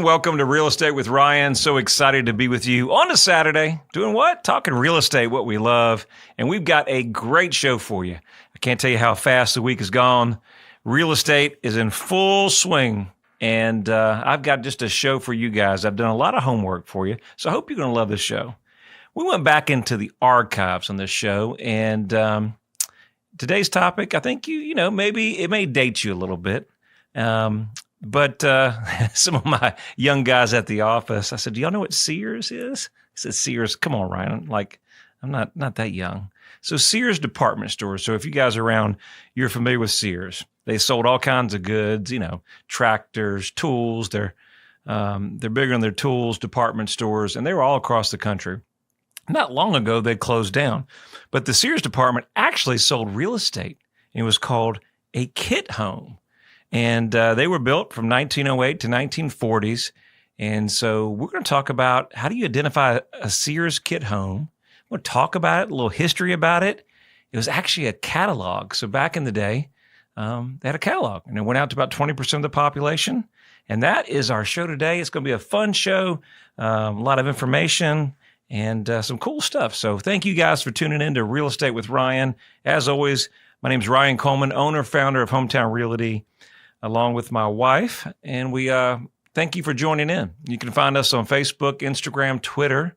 everyone. Welcome to Real Estate with Ryan. So excited to be with you on a Saturday. Doing what? Talking real estate, what we love. And we've got a great show for you. I can't tell you how fast the week has gone. Real estate is in full swing. And I've got just a show for you guys. I've done a lot of homework for you. So I hope you're going to love this show. We went back into the archives on this show. And today's topic, I think maybe it may date you a little bit. But some of my young guys at the office, I said, do y'all know what SEARS is? I said, SEARS, come on, Ryan. I'm not that young. So SEARS department stores. So if you guys are around, you're familiar with SEARS. They sold all kinds of goods, tractors, tools. They're bigger in their tools, department stores, and they were all across the country. Not long ago, they closed down. But the SEARS department actually sold real estate. It was called a kit home. And they were built from 1908 to 1940s. And so we're going to talk about how do you identify a SEARS Kit Home. We'll talk about it, a little history about it. It was actually a catalog. So back in the day, they had a catalog, and it went out to about 20% of the population. And that is our show today. It's going to be a fun show, a lot of information, and some cool stuff. So thank you guys for tuning in to Real Estate with Ryan. As always, my name is Ryan Coleman, owner, founder of Hometown Realty, along with my wife, and we thank you for joining in. You can find us on Facebook, Instagram, Twitter.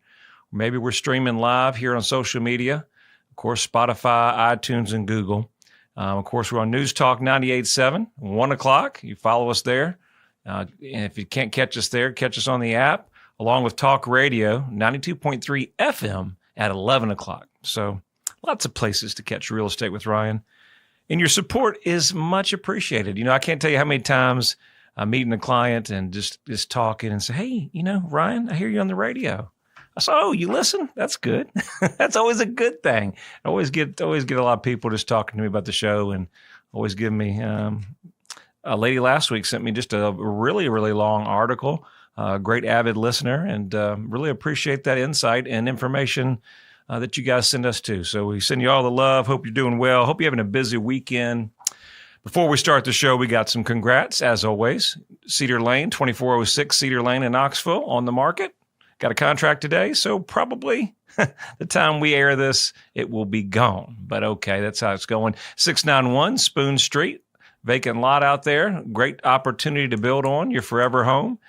Maybe we're streaming live here on social media. Of course, Spotify, iTunes, and Google. Of course, we're on News Talk 98.7, 1 o'clock. You follow us there. And if you can't catch us there, catch us on the app, along with Talk Radio, 92.3 FM at 11 o'clock. So lots of places to catch Real Estate with Ryan. And your support is much appreciated. I can't tell you how many times I'm meeting a client and just talking and say, hey, Ryan, I hear you on the radio. I said, oh, you listen? That's good. That's always a good thing. I always get a lot of people just talking to me about the show and always give me, a lady last week sent me just a really, really long article, a great avid listener, and really appreciate that insight and information that you guys send us to. So we send you all the love. Hope you're doing well. Hope you're having a busy weekend. Before we start the show, we got some congrats, as always. Cedar Lane, 2406 Cedar Lane in Knoxville on the market. Got a contract today, so probably the time we air this, it will be gone. But okay, that's how it's going. 691 Spoon Street, vacant lot out there. Great opportunity to build on your forever home.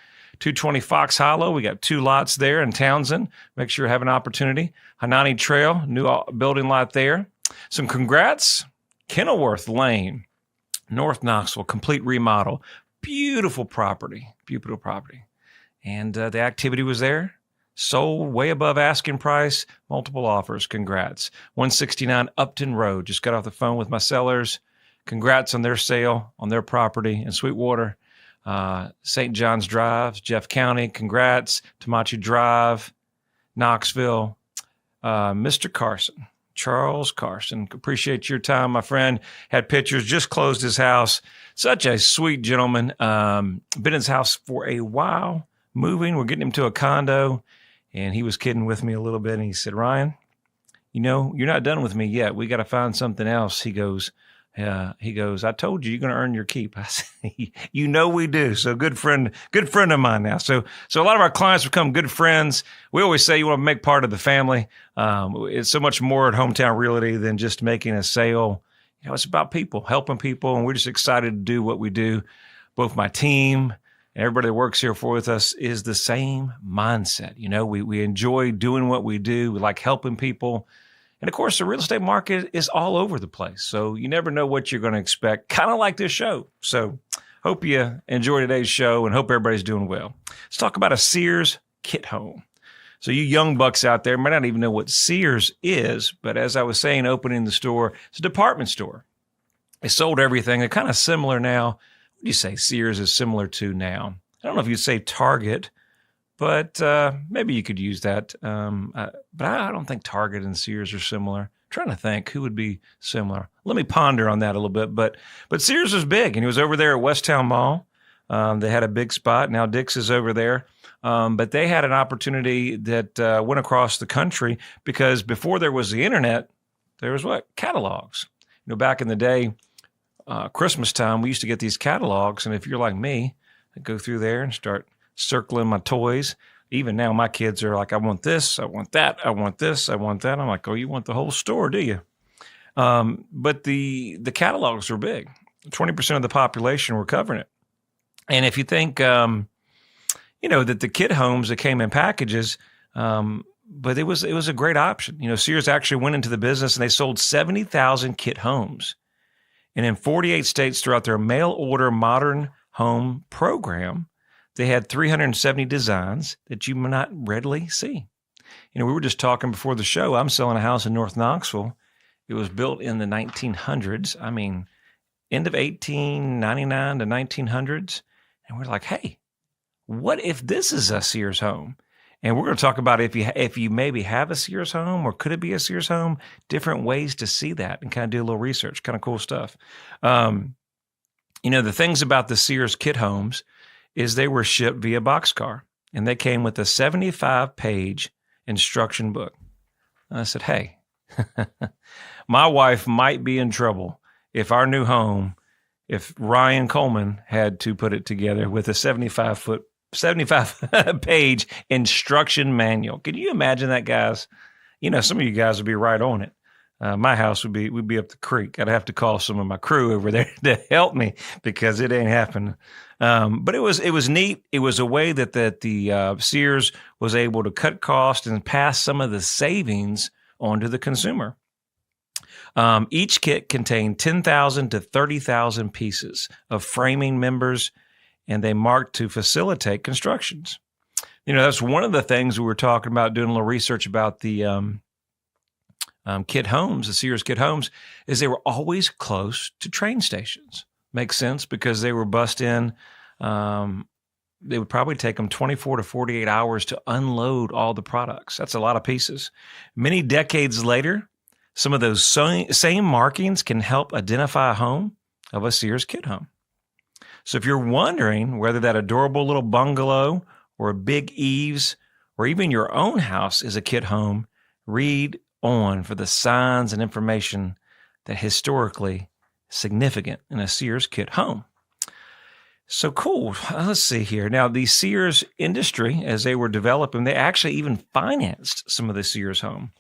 220 Fox Hollow, we got 2 lots there in Townsend. Make sure you have an opportunity. Hanani Trail, new building lot there. Some congrats. Kenilworth Lane, North Knoxville, complete remodel. Beautiful property. And the activity was there. Sold way above asking price. Multiple offers. Congrats. 169 Upton Road. Just got off the phone with my sellers. Congrats on their sale on their property in Sweetwater. St. John's Drive, Jeff County, congrats. Tamachi Drive, Knoxville. Mr. Carson, Charles Carson, appreciate your time, my friend. Had pictures, just closed his house. Such a sweet gentleman. Been in his house for a while, moving. We're getting him to a condo, and he was kidding with me a little bit, and he said, Ryan, you're not done with me yet. We got to find something else. He goes, I told you're going to earn your keep. I said, we do. So good friend of mine now. So a lot of our clients become good friends. We always say you want to make part of the family. It's so much more at Hometown Realty than just making a sale. It's about people, helping people. And we're just excited to do what we do. Both my team and everybody that works here with us is the same mindset. We enjoy doing what we do. We like helping people. And, of course, the real estate market is all over the place. So you never know what you're going to expect, kind of like this show. So hope you enjoy today's show and hope everybody's doing well. Let's talk about a SEARS Kit Home. So you young bucks out there might not even know what SEARS is, but as I was saying, opening the store, it's a department store. They sold everything. They're kind of similar now. What do you say SEARS is similar to now? I don't know if you'd say Target, but maybe you could use that. But I don't think Target and Sears are similar. I'm trying to think who would be similar. Let me ponder on that a little bit. But Sears was big, and he was over there at Westtown Mall. They had a big spot. Now Dick's is over there. But they had an opportunity that went across the country because before there was the internet, there was what? Catalogs. Back in the day, Christmas time, we used to get these catalogs. And if you're like me, I'd go through there and start circling my toys. Even now, my kids are like, I want this, I want that, I want this, I want that. I'm like, oh, you want the whole store, do you? But the catalogs were big. 20% of the population were covering it. And if you think, that the kit homes that came in packages, but it was a great option. Sears actually went into the business and they sold 70,000 kit homes. And in 48 states throughout their mail order modern home program, they had 370 designs that you may not readily see. We were just talking before the show. I'm selling a house in North Knoxville. It was built in the 1900s. I mean, end of 1899 to 1900s. And we're like, hey, what if this is a Sears home? And we're going to talk about if you maybe have a Sears home or could it be a Sears home, different ways to see that and kind of do a little research, kind of cool stuff. The things about the Sears Kit Homes is they were shipped via boxcar, and they came with a 75-page instruction book. And I said, hey, my wife might be in trouble if our new home, if Ryan Coleman had to put it together with a 75-page instruction manual. Can you imagine that, guys? Some of you guys would be right on it. My house would be up the creek. I'd have to call some of my crew over there to help me because it ain't happening. But it was neat. It was a way that the Sears was able to cut costs and pass some of the savings on to the consumer. Each kit contained 10,000 to 30,000 pieces of framing members, and they marked to facilitate constructions. That's one of the things we were talking about doing a little research about the kit homes, the Sears Kit Homes, is they were always close to train stations. Makes sense because they were bussed in. They would probably take them 24 to 48 hours to unload all the products. That's a lot of pieces. Many decades later, some of those same markings can help identify a home of a Sears Kit Home. So if you're wondering whether that adorable little bungalow or a big eaves or even your own house is a kit home, read on for the signs and information that historically significant in a Sears Kit Home. So cool. Let's see here. Now, the Sears industry, as they were developing, they actually even financed some of the Sears home.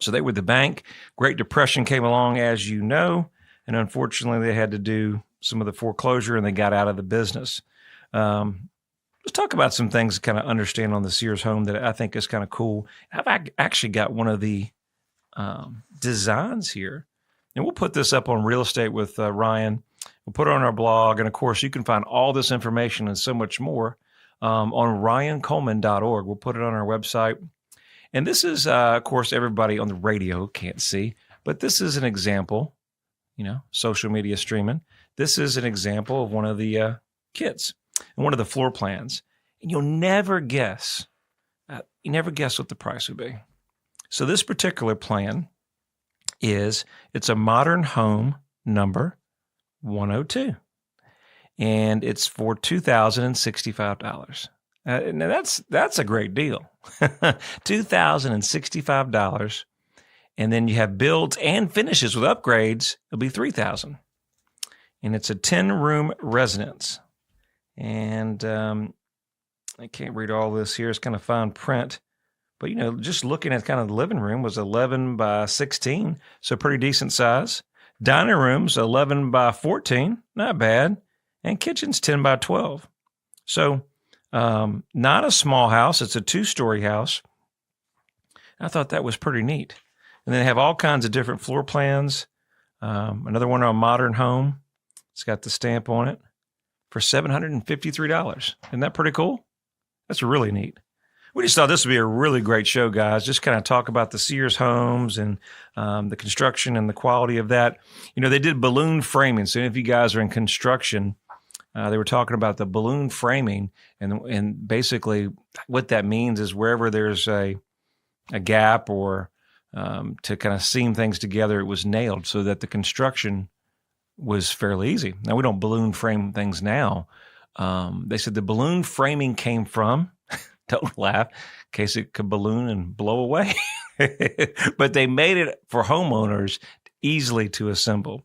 So they were the bank. Great Depression came along, as you know, and unfortunately they had to do some of the foreclosure and they got out of the business. Let's talk about some things to kind of understand on the Sears home that I think is kind of cool. I've actually got one of the designs here, and we'll put this up on Real Estate with Ryan. We'll put it on our blog, and of course, you can find all this information and so much more on ryancoleman.org. We'll put it on our website. And this is, of course, everybody on the radio can't see, but this is an example, social media streaming. This is an example of one of the kits and one of the floor plans. And you'll never guess. You never guess what the price would be. So this particular plan it's a modern home number 102. And it's for $2,065. Now that's a great deal. $2,065. And then you have builds and finishes with upgrades. It'll be $3,000. And it's a 10-room residence. And I can't read all this here. It's kind of fine print. But, just looking at kind of the living room was 11 by 16, so pretty decent size. Dining room's 11 by 14, not bad. And kitchen's 10 by 12. So not a small house. It's a 2-story house. I thought that was pretty neat. And then they have all kinds of different floor plans. Another one on Modern Home. It's got the stamp on it for $753. Isn't that pretty cool? That's really neat. We just thought this would be a really great show, guys. Just kind of talk about the Sears homes and the construction and the quality of that. They did balloon framing. So if you guys are in construction, they were talking about the balloon framing. And basically what that means is wherever there's a gap or to kind of seam things together, it was nailed so that the construction was fairly easy. Now, we don't balloon frame things now. They said the balloon framing came from, don't laugh, in case it could balloon and blow away. But they made it for homeowners easily to assemble.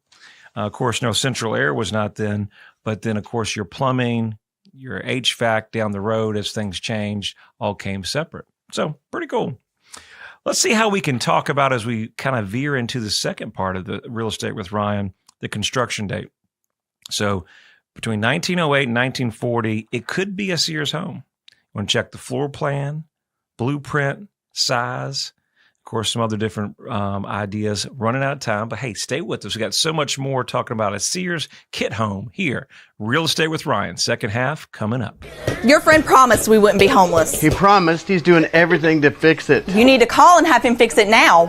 Of course, no central air was not then, but then, of course, your plumbing, your HVAC down the road as things changed all came separate. So pretty cool. Let's see how we can talk about as we kind of veer into the second part of the real estate with Ryan, the construction date. So between 1908 and 1940, it could be a Sears home. You want to check the floor plan, blueprint, size, of course, some other different ideas. Running out of time, but hey, stay with us. We got so much more talking about a SEARS Kit Home here. Real Estate with Ryan, second half coming up. Your friend promised we wouldn't be homeless. He promised. He's doing everything to fix it. You need to call and have him fix it now.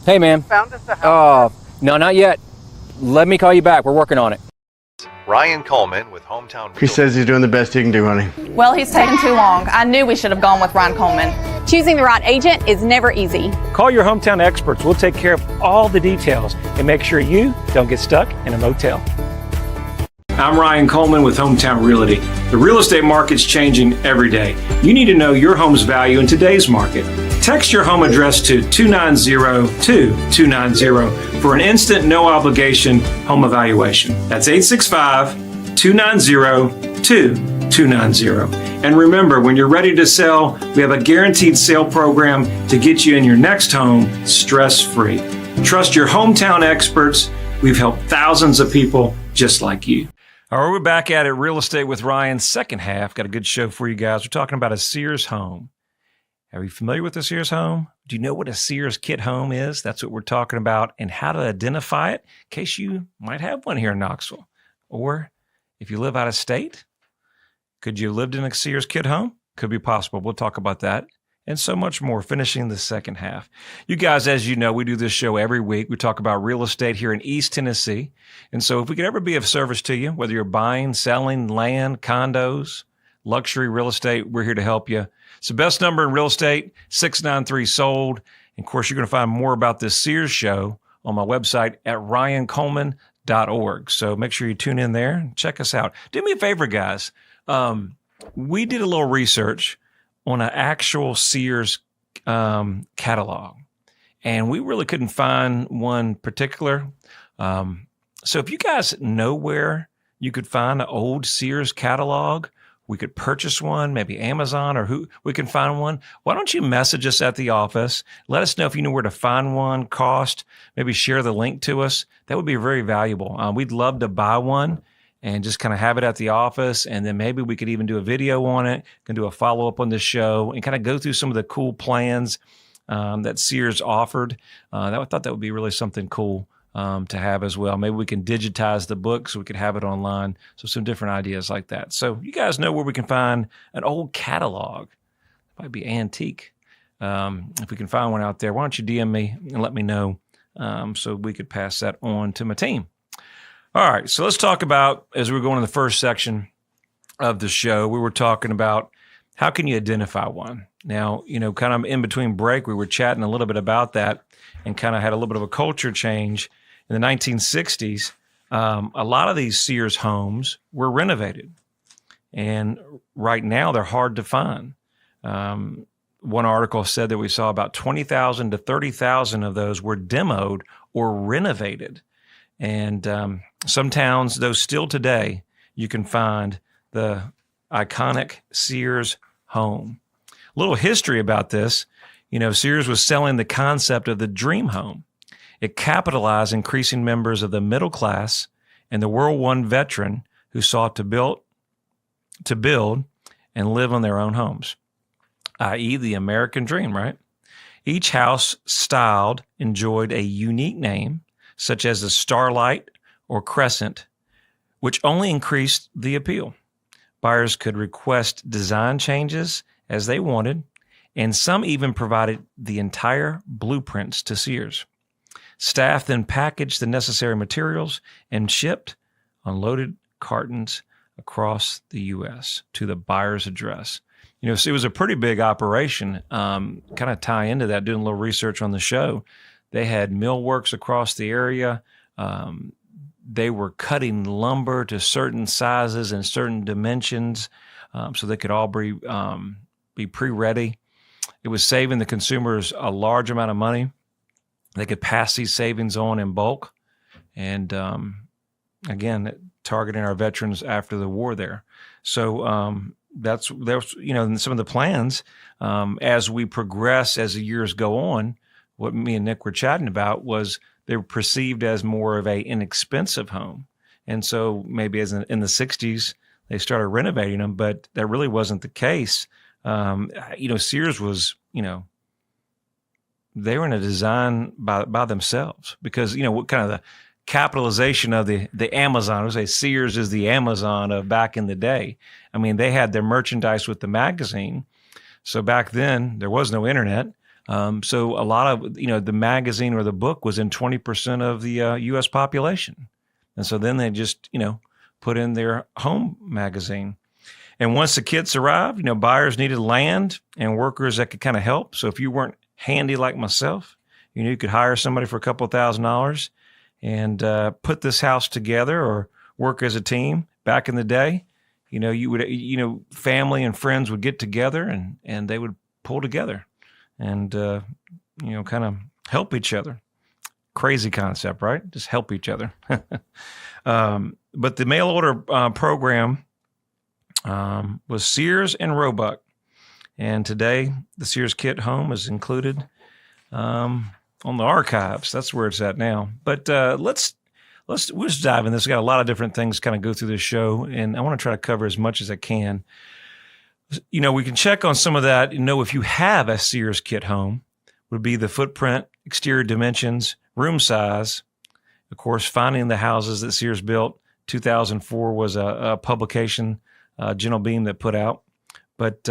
Hey, man. Found us a house. No, not yet. Let me call you back. We're working on it. Ryan Coleman with Hometown Realty. He says he's doing the best he can do, honey. Well, he's taken too long. I knew we should have gone with Ryan Coleman. Choosing the right agent is never easy. Call your hometown experts. We'll take care of all the details and make sure you don't get stuck in a motel. I'm Ryan Coleman with Hometown Realty. The real estate market's changing every day. You need to know your home's value in today's market. Text your home address to 290-2290 for an instant, no obligation home evaluation. That's 865-290-2290. And remember, when you're ready to sell, we have a guaranteed sale program to get you in your next home stress-free. Trust your hometown experts. We've helped thousands of people just like you. All right, we're back at it. Real Estate with Ryan, second half. Got a good show for you guys. We're talking about a SEARS home. Are you familiar with the SEARS home? Do you know what a SEARS Kit Home is? That's what we're talking about, and how to identify it in case you might have one here in Knoxville. Or if you live out of state, could you have lived in a SEARS Kit Home? Could be possible. We'll talk about that and so much more, finishing the second half. You guys, as you know, we do this show every week. We talk about real estate here in East Tennessee. And so if we could ever be of service to you, whether you're buying, selling land, condos, luxury real estate, we're here to help you. It's the best number in real estate, 693-SOLD. And of course, you're going to find more about this SEARS show on my website at ryancoleman.org. So make sure you tune in there and check us out. Do me a favor, guys. We did a little research on an actual SEARS catalog, and we really couldn't find one particular. So if you guys know where you could find an old SEARS catalog, we could purchase one, maybe Amazon, or who we can find one. Why don't you message us at the office? Let us know if you know where to find one, cost, maybe share the link to us. That would be very valuable. We'd love to buy one and just kind of have it at the office. And then maybe we could even do a video on it, can do a follow-up on this show, and kind of go through some of the cool plans that SEARS offered. I thought that would be really something cool to have as well. Maybe we can digitize the book so we could have it online. So some different ideas like that. So you guys know where we can find an old catalog. It might be antique. If we can find one out there, why don't you DM me and let me know so we could pass that on to my team. All right, so let's talk about, as we're going in the first section of the show, we were talking about how can you identify one? Now, kind of in between break, we were chatting a little bit about that and kind of had a little bit of a culture change. In the 1960s, a lot of these SEARS homes were renovated. And right now, they're hard to find. One article said that we saw about 20,000 to 30,000 of those were demoed or renovated. And some towns, though still today, you can find the iconic SEARS home. A little history about this. SEARS was selling the concept of the dream home. It capitalized increasing members of the middle class and the World War I veteran who sought to build and live on their own homes, i.e. the American dream, right? Each house styled enjoyed a unique name, such as the Starlight or Crescent, which only increased the appeal. Buyers could request design changes as they wanted, and some even provided the entire blueprints to SEARS. Staff then packaged the necessary materials and shipped unloaded cartons across the U.S. to the buyer's address. So it was a pretty big operation. Kind of tie into that, doing a little research on the show. They had millworks across the area. They were cutting lumber to certain sizes and certain dimensions so they could all be pre-ready. It was saving the consumers a large amount of money. They could pass these savings on in bulk. And again, targeting our veterans after the war there. So that's some of the plans as we progress, as the years go on. What me and Nick were chatting about was they were perceived as more of a inexpensive home. And so maybe as in the 60s, they started renovating them, but that really wasn't the case. Sears was, they were in a design by themselves because, what kind of the capitalization of the Amazon, I would say Sears is the Amazon of back in the day. I mean, they had their merchandise with the magazine. So back then there was no internet. So a lot of, the magazine or the book was in 20% of the U.S. population. And so then they just, put in their home magazine. And once the kits arrived, buyers needed land and workers that could kind of help. So if you weren't handy like myself, you could hire somebody for a couple of $1,000s and put this house together or work as a team. Back in the day, you would, family and friends would get together and they would pull together and, kind of help each other. Crazy concept, right? Just help each other. But the mail order program was Sears and Roebuck. And today, the Sears Kit Home is included on the archives. That's where it's at now. But we'll just dive in this. We've got a lot of different things kind of go through this show, and I want to try to cover as much as I can. We can check on some of that. If you have a Sears Kit Home, would be the footprint, exterior dimensions, room size. Of course, finding the houses that Sears built. 2004 was a publication, Gentle Beam, that put out. But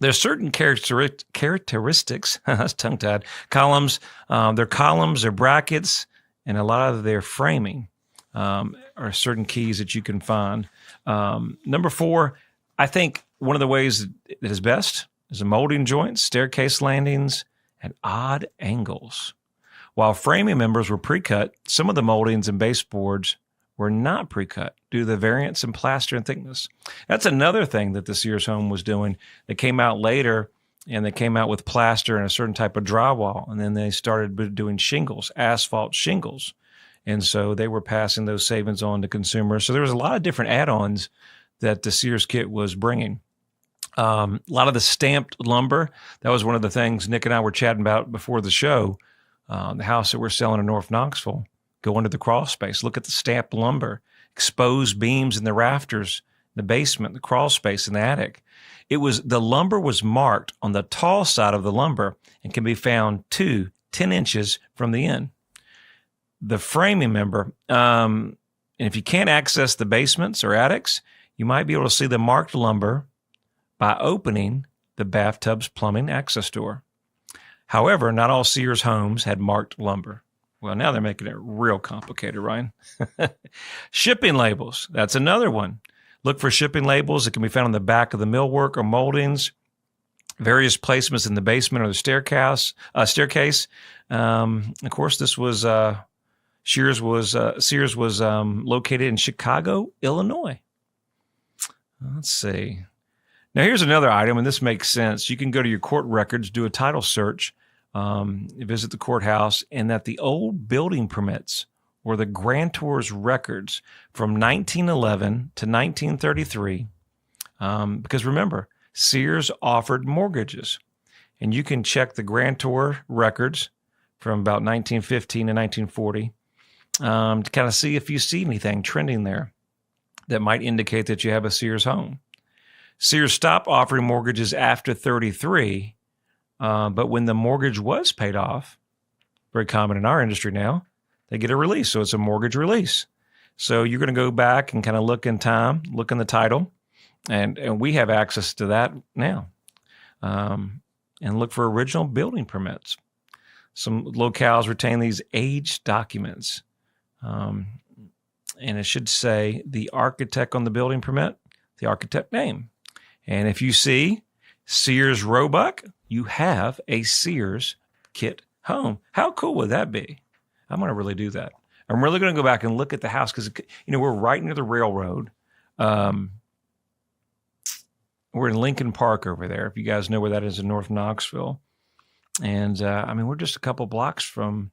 there's certain characteristics, that's tongue-tied, columns, their columns, their brackets, and a lot of their framing are certain keys that you can find. Number 4, I think one of the ways that is best is the molding joints, staircase landings, and odd angles. While framing members were pre-cut, some of the moldings and baseboards were not pre-cut due to the variance in plaster and thickness. That's another thing that the Sears home was doing. They came out later, and they came out with plaster and a certain type of drywall, and then they started doing shingles, asphalt shingles. And so they were passing those savings on to consumers. So there was a lot of different add-ons that the Sears kit was bringing. A lot of the stamped lumber, that was one of the things Nick and I were chatting about before the show. The house that we're selling in North Knoxville, go into the crawl space, look at the stamped lumber, exposed beams in the rafters, the basement, the crawl space in the attic. The lumber was marked on the tall side of the lumber and can be found 10 inches from the end. The framing member, and if you can't access the basements or attics, you might be able to see the marked lumber by opening the bathtub's plumbing access door. However, not all Sears homes had marked lumber. Well, now they're making it real complicated, Ryan. Shipping labels, that's another one. Look for shipping labels that can be found on the back of the millwork or moldings, various placements in the basement or the staircase. Of course, this was Sears was located in Chicago, Illinois. Let's see. Now, here's another item, and this makes sense. You can go to your court records, do a title search, visit the courthouse, and that the old building permits or the grantor's records from 1911 to 1933, because remember, Sears offered mortgages, and you can check the grantor records from about 1915 to 1940 to kind of see if you see anything trending there that might indicate that you have a Sears home. Sears stopped offering mortgages after 33, but when the mortgage was paid off, very common in our industry now, they get a release. So it's a mortgage release. So you're going to go back and kind of look in time, look in the title, and we have access to that now, and look for original building permits. Some locales retain these aged documents, and it should say the architect on the building permit, the architect name. And if you see Sears Roebuck, you have a Sears Kit Home. How cool would that be? I'm going to really do that. I'm really going to go back and look at the house because, we're right near the railroad. We're in Lincoln Park over there, if you guys know where that is in North Knoxville. And, we're just a couple blocks from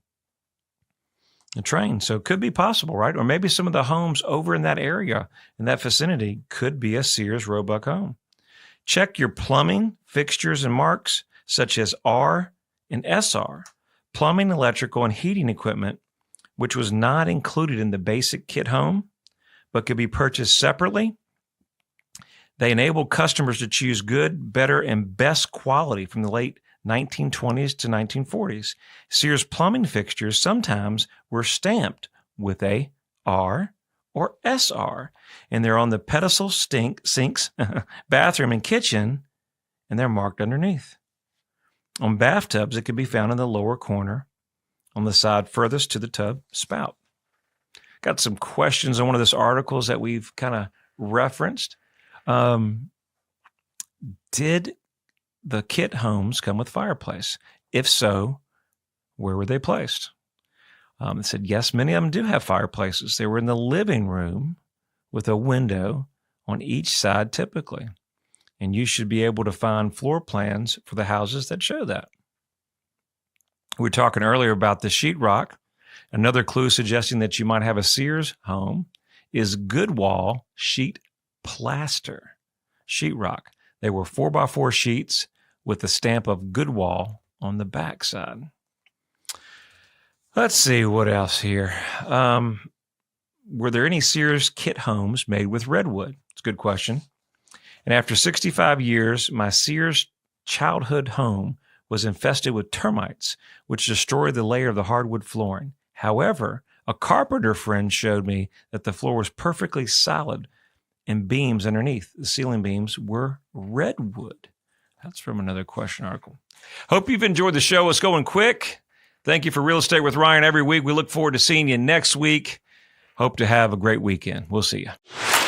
A train. So it could be possible, right? Or maybe some of the homes over in that area, in that vicinity, could be a Sears Roebuck home. Check your plumbing, fixtures, and marks, such as R and SR, plumbing, electrical, and heating equipment, which was not included in the basic kit home, but could be purchased separately. They enable customers to choose good, better, and best quality from the late 1920s to 1940s. Sears plumbing fixtures sometimes were stamped with a R or SR, and they're on the pedestal sinks, bathroom, and kitchen, and they're marked underneath. On bathtubs, it can be found in the lower corner on the side furthest to the tub spout. Got some questions on one of those articles that we've kind of referenced. Did the kit homes come with fireplace? If so, where were they placed? It said, yes, many of them do have fireplaces. They were in the living room with a window on each side typically. And you should be able to find floor plans for the houses that show that. We were talking earlier about the sheetrock. Another clue suggesting that you might have a Sears home is good wall sheet plaster sheetrock. They were 4x4 sheets with the stamp of Goodwall on the backside. Let's see what else here. Were there any Sears kit homes made with redwood? It's a good question. And after 65 years, my Sears childhood home was infested with termites, which destroyed the layer of the hardwood flooring. However, a carpenter friend showed me that the floor was perfectly solid and beams underneath. The ceiling beams were redwood. That's from another question article. Hope you've enjoyed the show. It's going quick. Thank you for Real Estate with Ryan every week. We look forward to seeing you next week. Hope to have a great weekend. We'll see you.